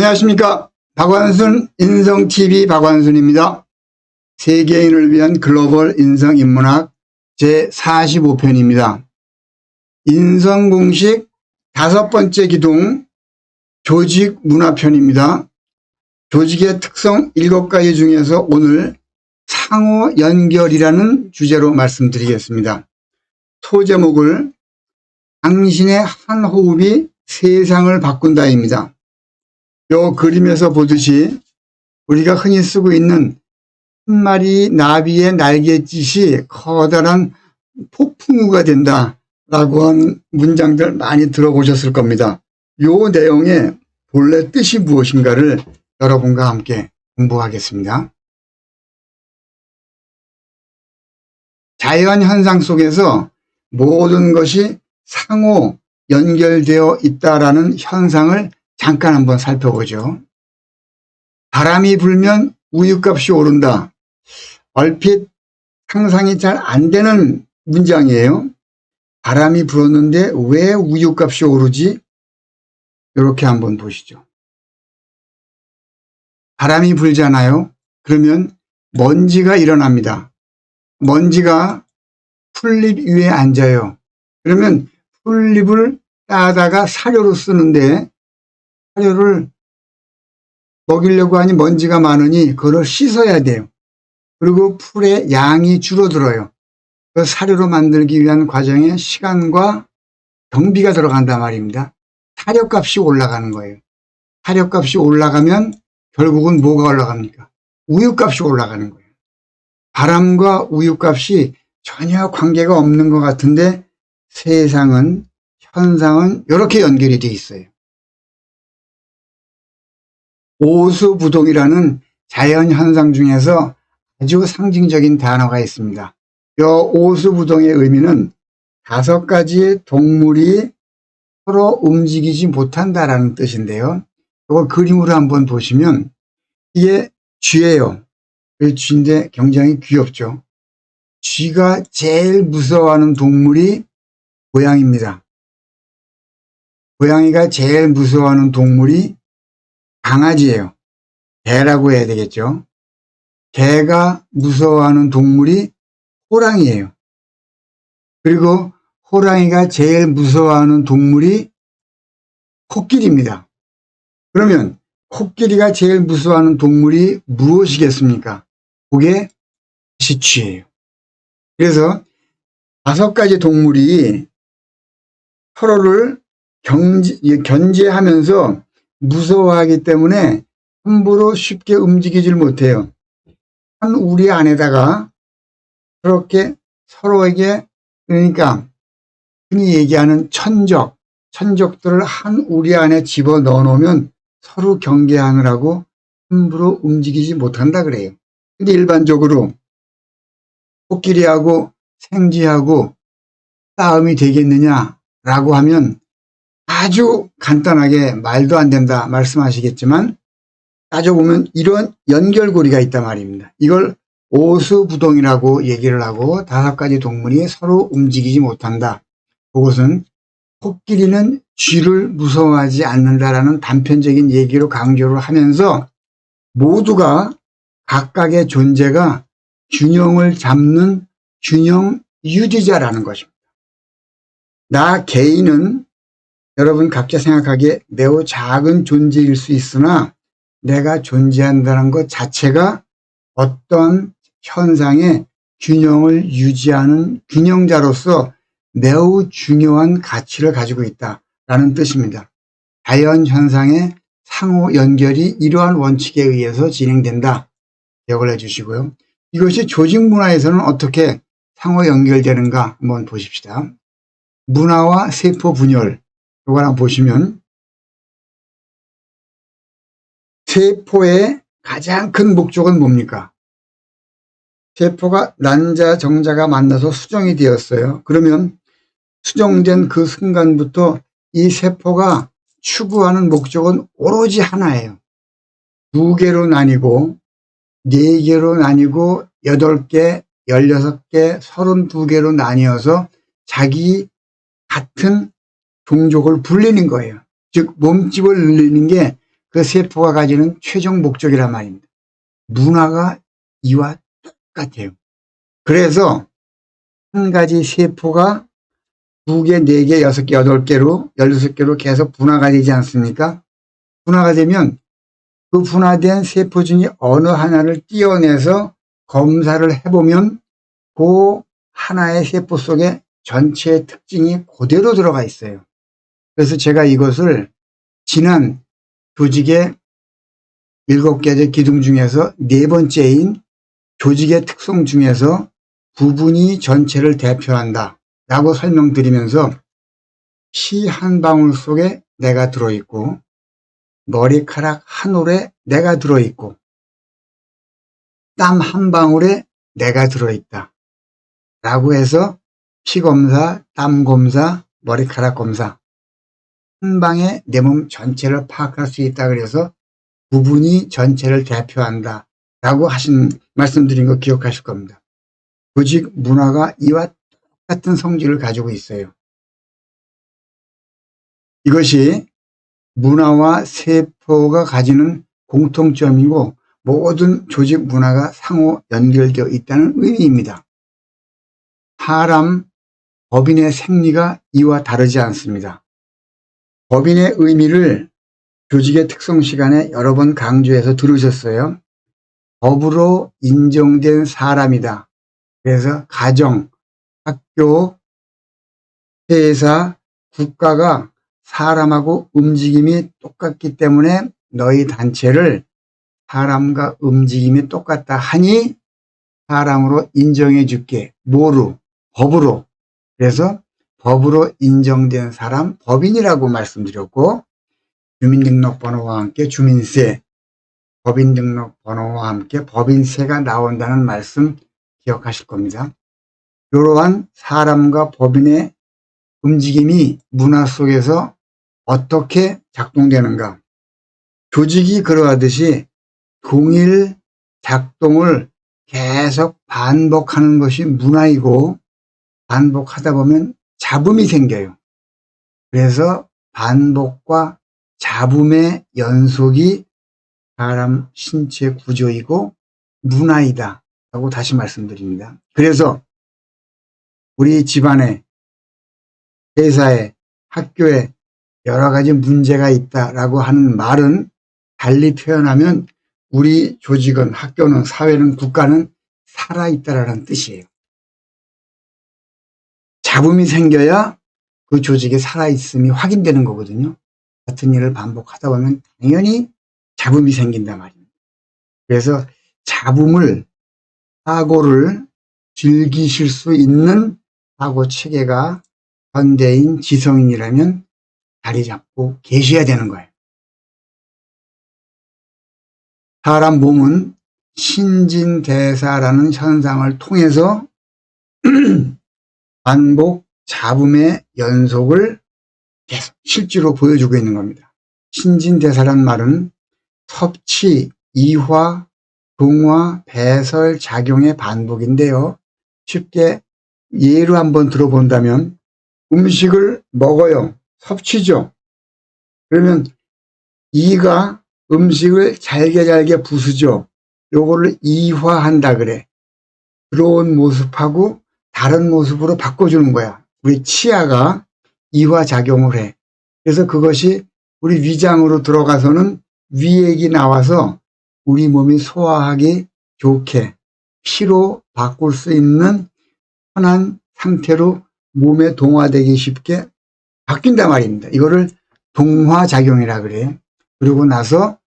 안녕하십니까. 박완순 인성TV 박완순입니다. 세계인을 위한 글로벌 인성인문학 제45편입니다. 인성공식 5번째 기둥 조직문화편입니다. 조직의 특성 7가지 중에서 오늘 상호연결이라는 주제로 말씀드리겠습니다. 소제목을 당신의 한 호흡이 세상을 바꾼다입니다. 요 그림에서 보듯이 우리가 흔히 쓰고 있는 한 마리 나비의 날갯짓이 커다란 폭풍우가 된다라고 하는 문장들 많이 들어보셨을 겁니다. 요 내용의 본래 뜻이 무엇인가를 여러분과 함께 공부하겠습니다. 자연 현상 속에서 모든 것이 상호 연결되어 있다라는 현상을 잠깐 한번 살펴보죠. 바람이 불면 우유값이 오른다. 얼핏 상상이 잘 안 되는 문장이에요. 바람이 불었는데 왜 우유값이 오르지? 이렇게 한번 보시죠. 바람이 불잖아요. 그러면 먼지가 일어납니다. 먼지가 풀잎 위에 앉아요. 그러면 풀잎을 따다가 사료로 쓰는데 사료를 먹이려고 하니 먼지가 많으니 그걸 씻어야 돼요. 그리고 풀의 양이 줄어들어요. 그 사료로 만들기 위한 과정에 시간과 경비가 들어간단 말입니다. 사료값이 올라가는 거예요. 사료값이 올라가면 결국은 뭐가 올라갑니까? 우유값이 올라가는 거예요. 바람과 우유값이 전혀 관계가 없는 것 같은데 세상은, 현상은 이렇게 연결이 돼 있어요. 오수부동이라는 자연현상 중에서 아주 상징적인 단어가 있습니다. 이 오수부동의 의미는 5가지의 동물이 서로 움직이지 못한다라는 뜻인데요. 이걸 그림으로 한번 보시면 이게 쥐예요. 쥐인데 굉장히 귀엽죠. 쥐가 제일 무서워하는 동물이 고양이입니다. 고양이가 제일 무서워하는 동물이 강아지예요. 개라고 해야 되겠죠. 개가 무서워하는 동물이 호랑이예요. 그리고 호랑이가 제일 무서워하는 동물이 코끼리입니다. 그러면 코끼리가 제일 무서워하는 동물이 무엇이겠습니까? 그게 쥐예요. 그래서 5가지 동물이 서로를 견제하면서 무서워하기 때문에 함부로 쉽게 움직이질 못해요. 한 우리 안에다가 그렇게 서로에게, 그러니까 흔히 얘기하는 천적들을 한 우리 안에 집어넣어 놓으면 서로 경계하느라고 함부로 움직이지 못한다 그래요. 근데 일반적으로 코끼리하고 생쥐하고 싸움이 되겠느냐라고 하면 아주 간단하게 말도 안 된다 말씀하시겠지만 따져보면 이런 연결고리가 있단 말입니다. 이걸 오수부동이라고 얘기를 하고 5가지 동물이 서로 움직이지 못한다. 그것은 코끼리는 쥐를 무서워하지 않는다라는 단편적인 얘기로 강조를 하면서 모두가 각각의 존재가 균형을 잡는 균형 유지자라는 것입니다. 나 개인은 여러분 각자 생각하기에 매우 작은 존재일 수 있으나 내가 존재한다는 것 자체가 어떤 현상의 균형을 유지하는 균형자로서 매우 중요한 가치를 가지고 있다라는 뜻입니다. 자연현상의 상호 연결이 이러한 원칙에 의해서 진행된다. 기억을 해주시고요. 이것이 조직문화에서는 어떻게 상호 연결되는가 한번 보십시다. 문화와 세포 분열, 이거 하나 보시면 세포의 가장 큰 목적은 뭡니까? 세포가 난자, 정자가 만나서 수정이 되었어요. 그러면 수정된 그 순간부터 이 세포가 추구하는 목적은 오로지 하나예요. 2개로 나뉘고 4개로 나뉘고 8개, 16개, 32개로 나뉘어서 자기 같은 종족을 불리는 거예요. 즉 몸집을 늘리는 게 그 세포가 가지는 최종 목적이란 말입니다. 문화가 이와 똑같아요. 그래서 한 가지 세포가 2개, 4개, 6개, 8개로 16개로 계속 분화가 되지 않습니까? 분화가 되면 그 분화된 세포 중에 어느 하나를 띄어내서 검사를 해보면 그 하나의 세포 속에 전체의 특징이 그대로 들어가 있어요. 그래서 제가 이것을 지난 조직의 7가지 기둥 중에서 4번째인 조직의 특성 중에서 부분이 전체를 대표한다 라고 설명드리면서 피 한 방울 속에 내가 들어있고 머리카락 한 올에 내가 들어있고 땀 한 방울에 내가 들어있다 라고 해서 피 검사, 땀 검사, 머리카락 검사 한 방에 내 몸 전체를 파악할 수 있다 그래서 부분이 전체를 대표한다 라고 말씀드린 거 기억하실 겁니다. 조직 문화가 이와 똑같은 성질을 가지고 있어요. 이것이 문화와 세포가 가지는 공통점이고 모든 조직 문화가 상호 연결되어 있다는 의미입니다. 사람, 법인의 생리가 이와 다르지 않습니다. 법인의 의미를 조직의 특성 시간에 여러 번 강조해서 들으셨어요. 법으로 인정된 사람이다. 그래서 가정, 학교, 회사, 국가가 사람하고 움직임이 똑같기 때문에 너희 단체를 사람과 움직임이 똑같다 하니 사람으로 인정해 줄게. 뭐로? 법으로. 그래서 법으로 인정된 사람, 법인이라고 말씀드렸고 주민등록번호와 함께 주민세, 법인등록번호와 함께 법인세가 나온다는 말씀 기억하실 겁니다. 이러한 사람과 법인의 움직임이 문화 속에서 어떻게 작동되는가. 조직이 그러하듯이 동일 작동을 계속 반복하는 것이 문화이고 반복하다 보면 잡음이 생겨요. 그래서 반복과 잡음의 연속이 사람 신체 구조이고 문화이다 라고 다시 말씀드립니다. 그래서 우리 집안에, 회사에, 학교에 여러 가지 문제가 있다라고 하는 말은 달리 표현하면 우리 조직은, 학교는, 사회는, 국가는 살아있다라는 뜻이에요. 잡음이 생겨야 그 조직이 살아있음이 확인되는 거거든요. 같은 일을 반복하다 보면 당연히 잡음이 생긴단 말입니다. 그래서 잡음을, 사고를 즐기실 수 있는 사고 체계가 현대인 지성인이라면 자리 잡고 계셔야 되는 거예요. 사람 몸은 신진대사라는 현상을 통해서 반복 잡음의 연속을 계속 실제로 보여주고 있는 겁니다. 신진대사란 말은 섭취, 이화, 동화, 배설, 작용의 반복인데요. 쉽게 예로 한번 들어본다면 음식을 먹어요. 섭취죠. 그러면 이가 음식을 잘게 부수죠. 요거를 이화한다 그래. 들어온 모습하고 다른 모습으로 바꿔주는 거야. 우리 치아가 이화작용을 해. 그래서 그것이 우리 위장으로 들어가서는 위액이 나와서 우리 몸이 소화하기 좋게 피로 바꿀 수 있는 편한 상태로 몸에 동화되기 쉽게 바뀐단 말입니다. 이거를 동화작용이라 그래요. 그리고 나서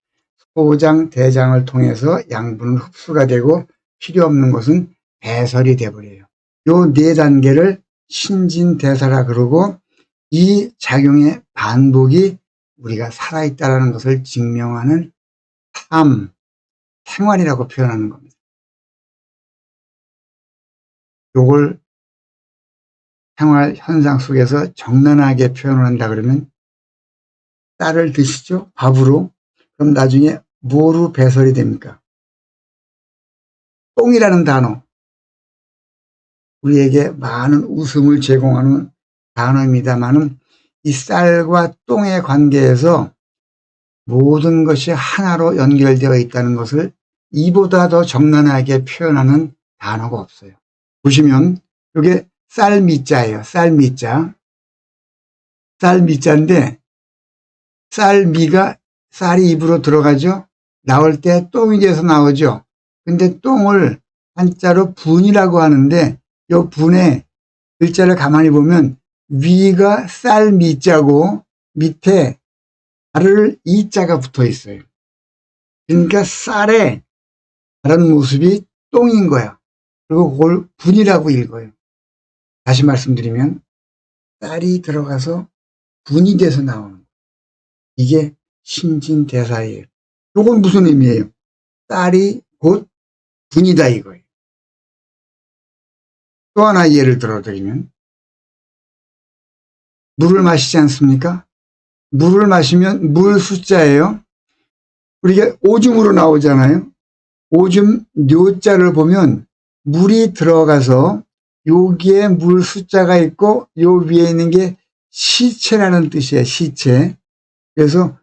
소장, 대장을 통해서 양분은 흡수가 되고 필요 없는 것은 배설이 돼버려요. 요 4단계를 신진대사라 그러고 이 작용의 반복이 우리가 살아있다는 것을 증명하는 삶, 생활이라고 표현하는 겁니다. 요걸 생활 현상 속에서 적나라하게 표현을 한다 그러면 쌀을 드시죠? 밥으로. 그럼 나중에 뭐로 배설이 됩니까? 똥이라는 단어. 우리에게 많은 웃음을 제공하는 단어입니다만은 이 쌀과 똥의 관계에서 모든 것이 하나로 연결되어 있다는 것을 이보다 더 적나라하게 표현하는 단어가 없어요. 보시면 이게 쌀미자예요. 쌀미자. 쌀미자인데 쌀미가 쌀이 입으로 들어가죠. 나올 때 똥이 돼서 나오죠. 근데 똥을 한자로 분이라고 하는데 이 분의 글자를 가만히 보면 위가 쌀미자고 밑에 알을 이자가 붙어 있어요. 그러니까 쌀에 다른 모습이 똥인 거야. 그리고 그걸 분이라고 읽어요. 다시 말씀드리면 쌀이 들어가서 분이 돼서 나오는 거예요. 이게 신진대사예요. 이건 무슨 의미예요? 쌀이 곧 분이다 이거예요. 또 하나 예를 들어드리면 물을 마시지 않습니까? 물을 마시면 물 숫자예요. 우리가 오줌으로 나오잖아요. 오줌 뇨자를 보면 물이 들어가서 여기에 물 숫자가 있고 요 위에 있는 게 시체라는 뜻이에요. 시체. 그래서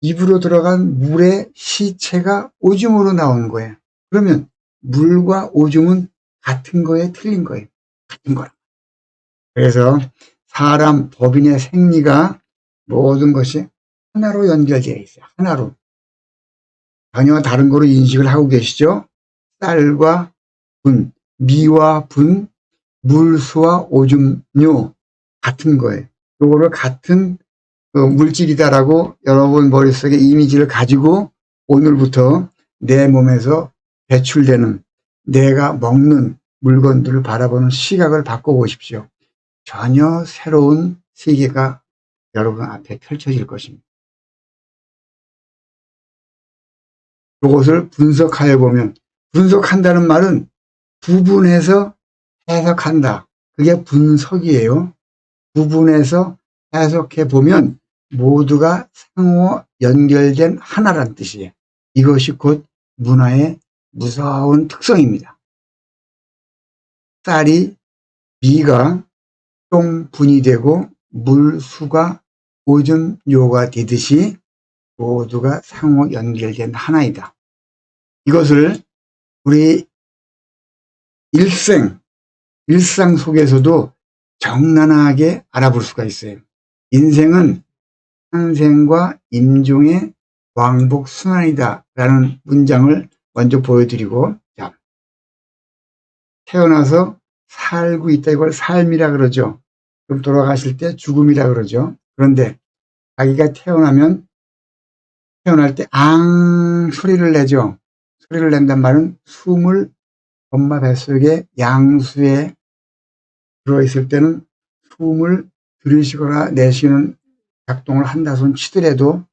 입으로 들어간 물의 시체가 오줌으로 나오는 거예요. 그러면 물과 오줌은 같은 거에 틀린 거예요. 같은 거라. 그래서 사람, 법인의 생리가 모든 것이 하나로 연결되어 있어요. 하나로. 전혀 다른 거로 인식을 하고 계시죠? 쌀과 분, 미와 분, 물수와 오줌료 같은 거예요. 요거를 같은 물질이다라고 여러분 머릿속에 이미지를 가지고 오늘부터 내 몸에서 배출되는 내가 먹는 물건들을 바라보는 시각을 바꿔보십시오. 전혀 새로운 세계가 여러분 앞에 펼쳐질 것입니다. 이것을 분석하여 보면, 분석한다는 말은 구분해서 해석한다. 그게 분석이에요. 구분해서 해석해 보면 모두가 상호 연결된 하나란 뜻이에요. 이것이 곧 문화의 무서운 특성입니다. 쌀이 미가 똥분이 되고 물수가 오줌료가 되듯이 모두가 상호 연결된 하나이다. 이것을 우리 일상 속에서도 적나라하게 알아볼 수가 있어요. 인생은 탄생과 임종의 왕복순환이다 라는 문장을 먼저 보여드리고, 자, 태어나서 살고 있다, 이걸 삶이라 그러죠. 그럼 돌아가실 때 죽음이라 그러죠. 그런데 아기가 태어날 때 앙 소리를 내죠. 소리를 낸단 말은 숨을 엄마 뱃속에 양수에 들어있을 때는 숨을 들이쉬거나 내쉬는 작동을 한다 손 치더라도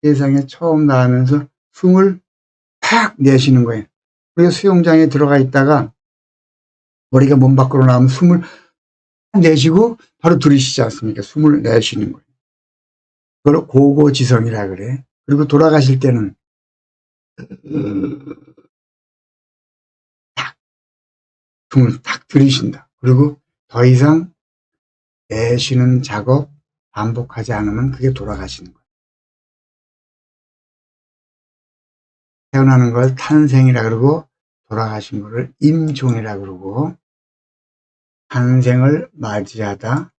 세상에 처음 나오면서 숨을 팍 내쉬는 거예요. 그래서 수영장에 들어가 있다가 머리가 몸 밖으로 나오면 숨을 내쉬고 바로 들이쉬지 않습니까? 숨을 내쉬는 거예요. 그걸 고고지성이라 그래. 그리고 돌아가실 때는 탁 숨을 탁 들이쉰다. 그리고 더 이상 내쉬는 작업 반복하지 않으면 그게 돌아가시는 거예요. 태어나는 걸 탄생이라 그러고 돌아가신 거를 임종이라 그러고, 탄생을 맞이하다,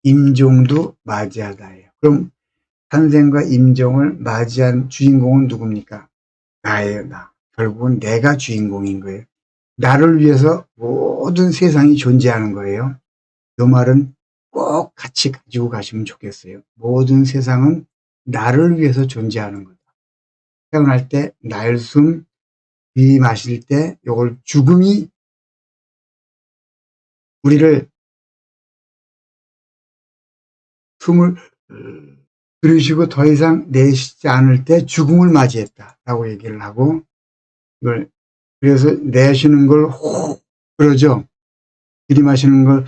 임종도 맞이하다예요. 그럼 탄생과 임종을 맞이한 주인공은 누굽니까? 나예요, 나. 결국은 내가 주인공인 거예요. 나를 위해서 모든 세상이 존재하는 거예요. 이 말은 꼭 같이 가지고 가시면 좋겠어요. 모든 세상은 나를 위해서 존재하는 거다. 태어날 때 날숨, 비 마실 때 이걸 죽음이 우리를 숨을 들이쉬고 더 이상 내쉬지 않을 때 죽음을 맞이했다라고 얘기를 하고, 이걸 그래서 내쉬는 걸 호흡 그러죠. 들이마시는 걸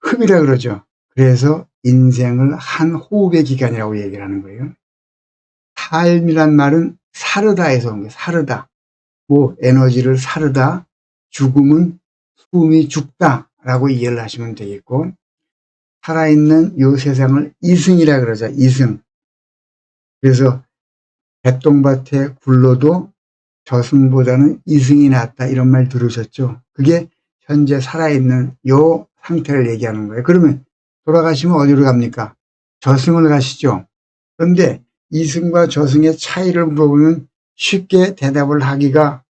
흡이라 그러죠. 그래서 인생을 한 호흡의 기간이라고 얘기를 하는 거예요. 삶이란 말은 사르다에서 온 거예요. 사르다. 뭐 에너지를 사르다. 죽음은 숨이 죽다라고 이해를 하시면 되겠고, 살아있는 이 세상을 이승이라 그러죠. 이승. 그래서 개똥밭에 굴러도 저승보다는 이승이 낫다 이런 말 들으셨죠? 그게 현재 살아있는 요 상태를 얘기하는 거예요. 그러면 돌아가시면 어디로 갑니까? 저승을 가시죠. 그런데 이승과 저승의 차이를 물어보면 쉽게 대답을 하기가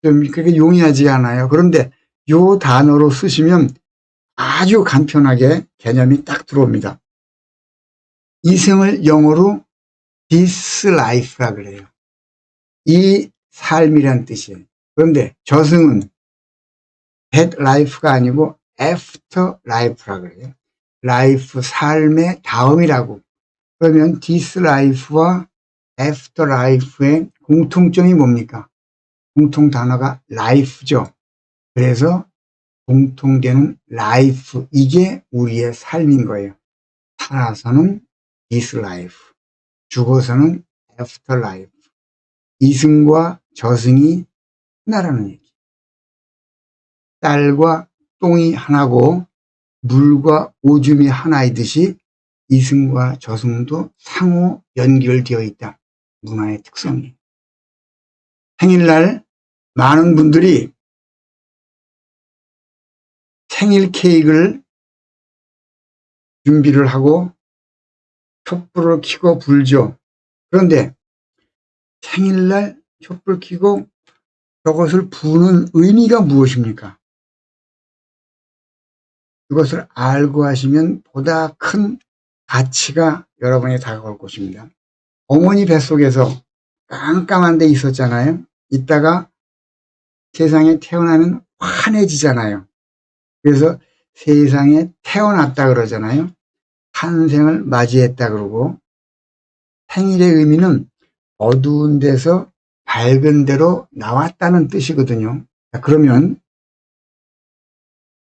좀 그렇게 용이하지 않아요. 그런데 요 단어로 쓰시면 아주 간편하게 개념이 딱 들어옵니다. 이승을 영어로 this life라 그래요. 이 삶이란 뜻이에요. 그런데 저승은 that life가 아니고 after life라 그래요. life, 삶의 다음이라고. 그러면 this life와 after life의 공통점이 뭡니까? 공통 단어가 life죠. 그래서 공통되는 life, 이게 우리의 삶인 거예요. 살아서는 this life, 죽어서는 after life. 이승과 저승이 하나라는 얘기. 쌀과 똥이 하나고 물과 오줌이 하나이듯이 이승과 저승도 상호 연결되어 있다. 문화의 특성이. 생일날 많은 분들이 생일 케이크를 준비를 하고 촛불을 켜고 불죠. 그런데 생일날 촛불 켜고 저것을 부는 의미가 무엇입니까? 이것을 알고 하시면 보다 큰 가치가 여러분에 다가올 것입니다. 어머니 뱃속에서 깜깜한 데 있었잖아요. 이따가 세상에 태어나면 환해지잖아요. 그래서 세상에 태어났다 그러잖아요. 탄생을 맞이했다 그러고, 생일의 의미는 어두운 데서 밝은 데로 나왔다는 뜻이거든요. 그러면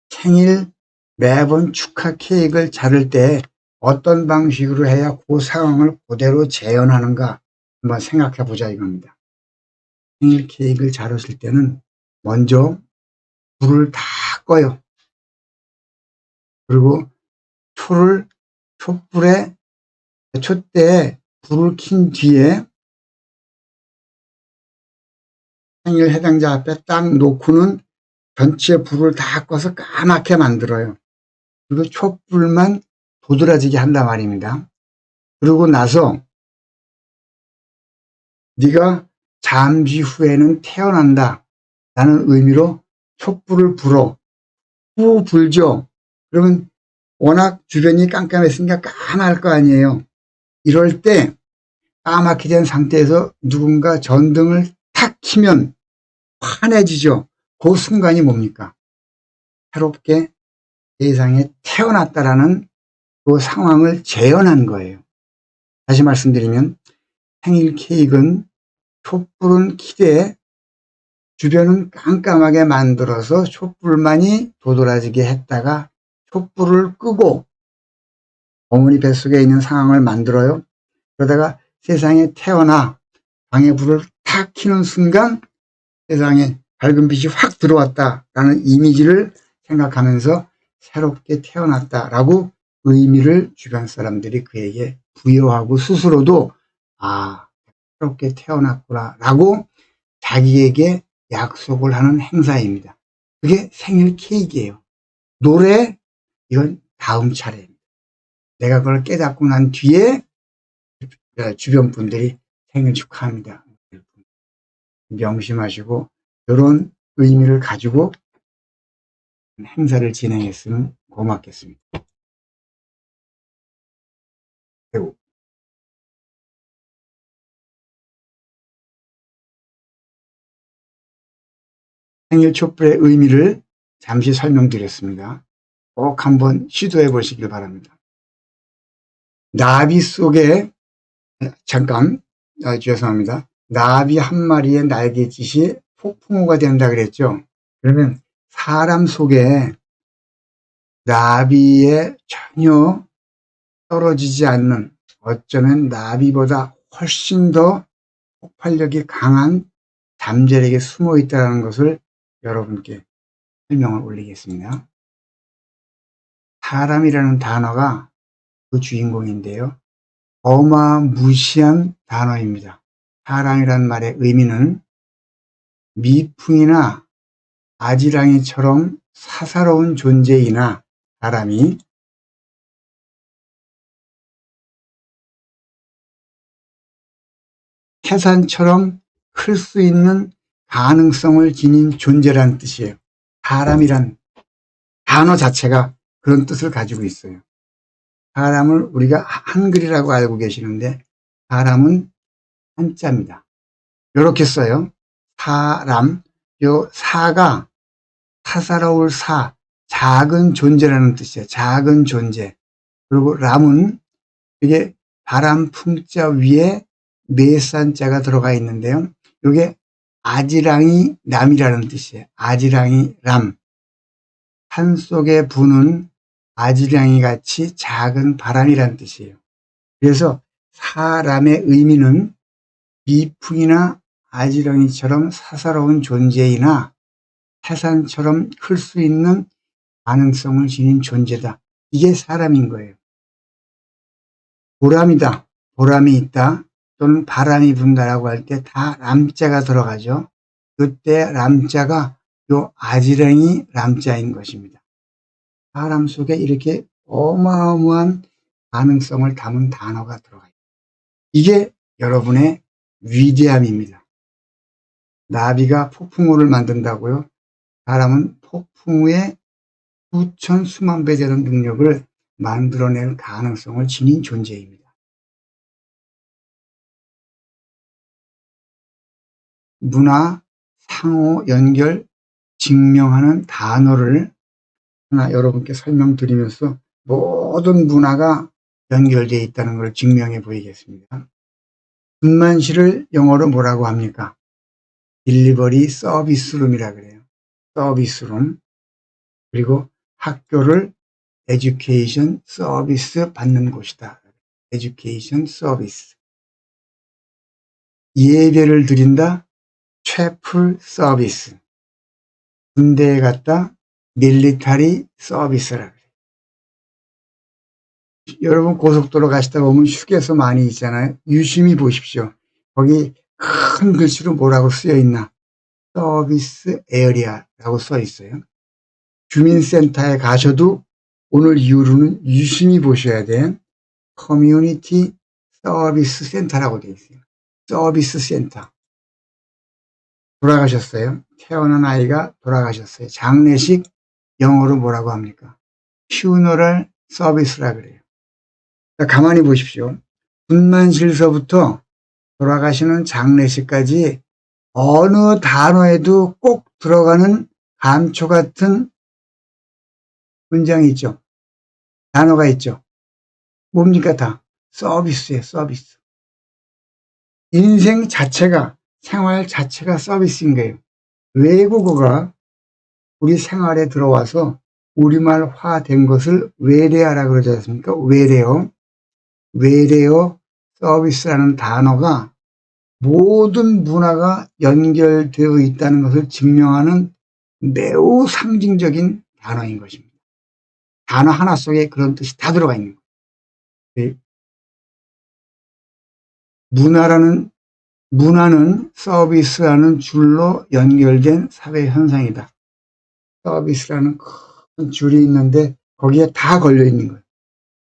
생일 매번 축하 케이크를 자를 때 어떤 방식으로 해야 그 상황을 그대로 재현하는가 한번 생각해 보자 이겁니다. 생일 케이크를 자르실 때는 먼저 불을 다 꺼요. 그리고 촛대에 불을 킨 뒤에 생일 해당자 앞에 딱 놓고는 전체 불을 다 꺼서 까맣게 만들어요. 그리고 촛불만 도드라지게 한단 말입니다. 그러고 나서 네가 잠시 후에는 태어난다 라는 의미로 촛불을 후 불죠. 그러면 워낙 주변이 깜깜했으니까 까마할 거 아니에요. 이럴 때 까맣게 된 상태에서 누군가 전등을 탁 켜면 환해지죠. 그 순간이 뭡니까? 새롭게 세상에 태어났다라는 그 상황을 재현한 거예요. 다시 말씀드리면 생일 케이크는 촛불은 키되 주변은 깜깜하게 만들어서 촛불만이 도드라지게 했다가 촛불을 끄고 어머니 뱃속에 있는 상황을 만들어요. 그러다가 세상에 태어나 방에 불을 탁 켜는 순간 세상에 밝은 빛이 확 들어왔다라는 이미지를 생각하면서 새롭게 태어났다라고 의미를 주변 사람들이 그에게 부여하고 스스로도 새롭게 태어났구나라고 자기에게 약속을 하는 행사입니다. 그게 생일 케이크예요. 노래, 이건 다음 차례입니다. 내가 그걸 깨닫고 난 뒤에 주변 분들이 생일 축하합니다. 명심하시고 이런 의미를 가지고 행사를 진행했으면 고맙겠습니다. 생일 촛불의 의미를 잠시 설명드렸습니다. 꼭 한번 시도해 보시길 바랍니다. 나비 속에 죄송합니다. 나비 한 마리의 날갯짓이 폭풍우가 된다 그랬죠. 그러면 사람 속에 나비에 전혀 떨어지지 않는, 어쩌면 나비보다 훨씬 더 폭발력이 강한 잠재력이 숨어 있다는 것을 여러분께 설명을 올리겠습니다. 사람이라는 단어가 그 주인공인데요. 어마무시한 단어입니다. 사랑이란 말의 의미는 미풍이나 아지랑이처럼 사사로운 존재이나 사람이 태산처럼 클 수 있는 가능성을 지닌 존재라는 뜻이에요. 사람이란 단어 자체가 그런 뜻을 가지고 있어요. 사람을 우리가 한글이라고 알고 계시는데 사람은 한자입니다. 이렇게 써요. 사람, 요 사가 사사로울 사, 작은 존재라는 뜻이에요. 작은 존재. 그리고 람은 이게 바람 풍자 위에 매산자가 들어가 있는데요. 이게 아지랑이 람이라는 뜻이에요. 아지랑이 람. 산속에 부는 아지랑이 같이 작은 바람이라는 뜻이에요. 그래서 사람의 의미는 미풍이나 아지랑이처럼 사사로운 존재이나 태산처럼 클 수 있는 가능성을 지닌 존재다. 이게 사람인 거예요. 보람이다, 보람이 있다, 또는 바람이 분다라고 할 때 다 람자가 들어가죠. 그때 람자가 요 아지랑이 람자인 것입니다. 사람 속에 이렇게 어마어마한 가능성을 담은 단어가 들어가요. 이게 여러분의 위대함입니다. 나비가 폭풍우를 만든다고요? 사람은 폭풍우의 수천 수만 배 되는 능력을 만들어낼 가능성을 지닌 존재입니다. 문화, 상호, 연결, 증명하는 단어를 하나 여러분께 설명드리면서 모든 문화가 연결되어 있다는 걸 증명해 보이겠습니다. 분만실을 영어로 뭐라고 합니까? 딜리버리 서비스룸이라 그래요. 서비스룸. 그리고 학교를 에듀케이션 서비스 받는 곳이다. 에듀케이션 서비스. 예배를 드린다. 채플 서비스. 군대에 갔다. 밀리터리 서비스라 그래요. 여러분 고속도로 가시다 보면 휴게소 많이 있잖아요. 유심히 보십시오. 거기 큰 글씨로 뭐라고 쓰여 있나? 서비스 에어리아라고 써 있어요. 주민센터에 가셔도 오늘 이후로는 유심히 보셔야 돼. 커뮤니티 서비스 센터라고 되어 있어요. 서비스 센터. 돌아가셨어요. 태어난 아이가 돌아가셨어요. 장례식 영어로 뭐라고 합니까? 퓨너럴 서비스라 그래요. 가만히 보십시오. 분만실서부터 돌아가시는 장례식까지 어느 단어에도 꼭 들어가는 감초 같은 문장이 있죠. 단어가 있죠. 뭡니까 다? 서비스예요. 서비스. 인생 자체가, 생활 자체가 서비스인 거예요. 외국어가 우리 생활에 들어와서 우리말화된 것을 외래어라고 그러지 않습니까? 외래어. 외래어 서비스라는 단어가 모든 문화가 연결되어 있다는 것을 증명하는 매우 상징적인 단어인 것입니다. 단어 하나 속에 그런 뜻이 다 들어가 있는 거예요. 문화는 서비스라는 줄로 연결된 사회 현상이다. 서비스라는 큰 줄이 있는데 거기에 다 걸려 있는 거예요.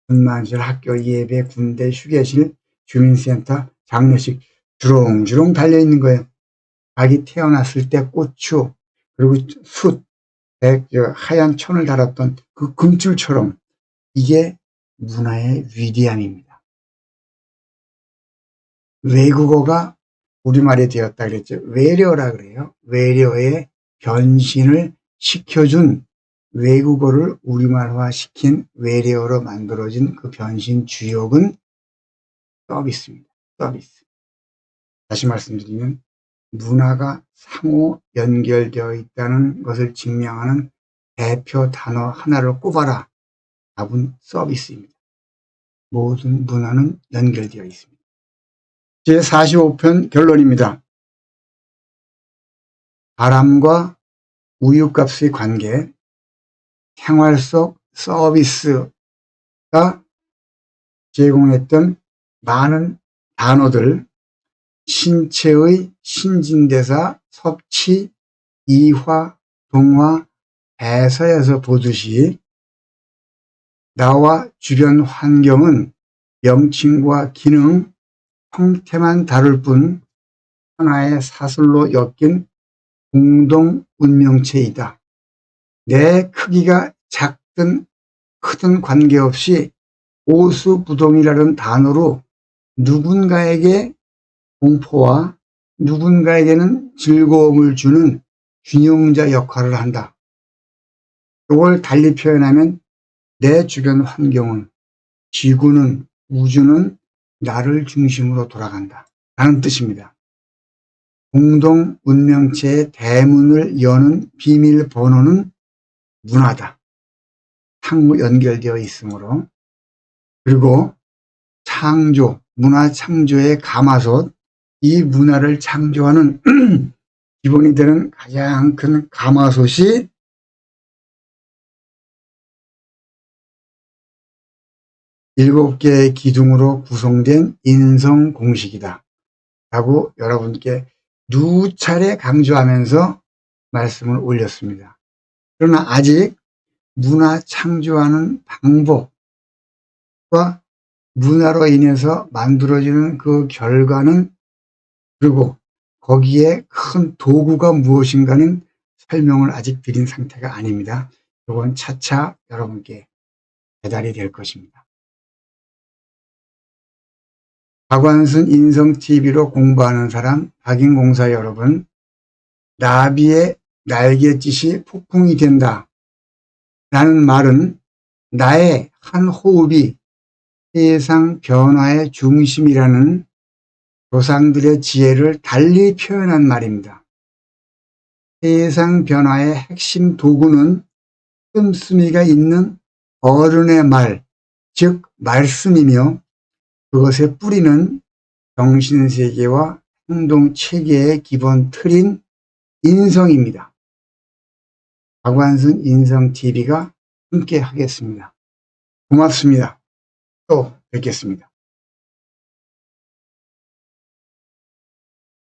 분만실, 학교, 예배, 군대, 휴게실, 주민센터, 장례식 주렁주렁 달려 있는 거예요. 아기 태어났을 때 고추, 그리고 숯, 하얀 천을 달았던 그 금줄처럼 이게 문화의 위대함입니다. 외국어가 우리말이 되었다 그랬죠. 외래어라 그래요. 외래어의 변신을 시켜준 외국어를 우리말화 시킨 외래어로 만들어진 그 변신 주역은 서비스입니다. 서비스. 다시 말씀드리면 문화가 상호 연결되어 있다는 것을 증명하는 대표 단어 하나를 꼽아라. 답은 서비스입니다. 모든 문화는 연결되어 있습니다. 제45편 결론입니다. 바람과 우유값의 관계, 생활 속 서비스가 제공했던 많은 단어들, 신체의 신진대사, 섭취, 이화, 동화, 해서에서 보듯이 나와 주변 환경은 명칭과 기능, 형태만 다를 뿐 하나의 사슬로 엮인 공동 운명체이다. 내 크기가 작든 크든 관계없이 오수부동이라는 단어로 누군가에게 공포와 누군가에게는 즐거움을 주는 균형자 역할을 한다. 이걸 달리 표현하면 내 주변 환경은, 지구는, 우주는 나를 중심으로 돌아간다 라는 뜻입니다. 공동 운명체의 대문을 여는 비밀번호는 문화다. 상호 연결되어 있으므로. 그리고 창조, 문화 창조의 가마솥, 이 문화를 창조하는 기본이 되는 가장 큰 가마솥이 7개의 기둥으로 구성된 인성공식이다 라고 여러분께 누차례 강조하면서 말씀을 올렸습니다. 그러나 아직 문화 창조하는 방법과 문화로 인해서 만들어지는 그 결과는, 그리고 거기에 큰 도구가 무엇인가는 설명을 아직 드린 상태가 아닙니다. 이건 차차 여러분께 배달이 될 것입니다. 박완순 인성TV로 공부하는 사람, 박인공사 여러분, 나비의 날갯짓이 폭풍이 된다 라는 말은 나의 한 호흡이 세상 변화의 중심이라는 조상들의 지혜를 달리 표현한 말입니다. 세상 변화의 핵심 도구는 씀씀이가 있는 어른의 말, 즉 말씀이며 그것의 뿌리는 정신세계와 행동체계의 기본 틀인 인성입니다. 박완순 인성TV가 함께 하겠습니다. 고맙습니다. 또 뵙겠습니다.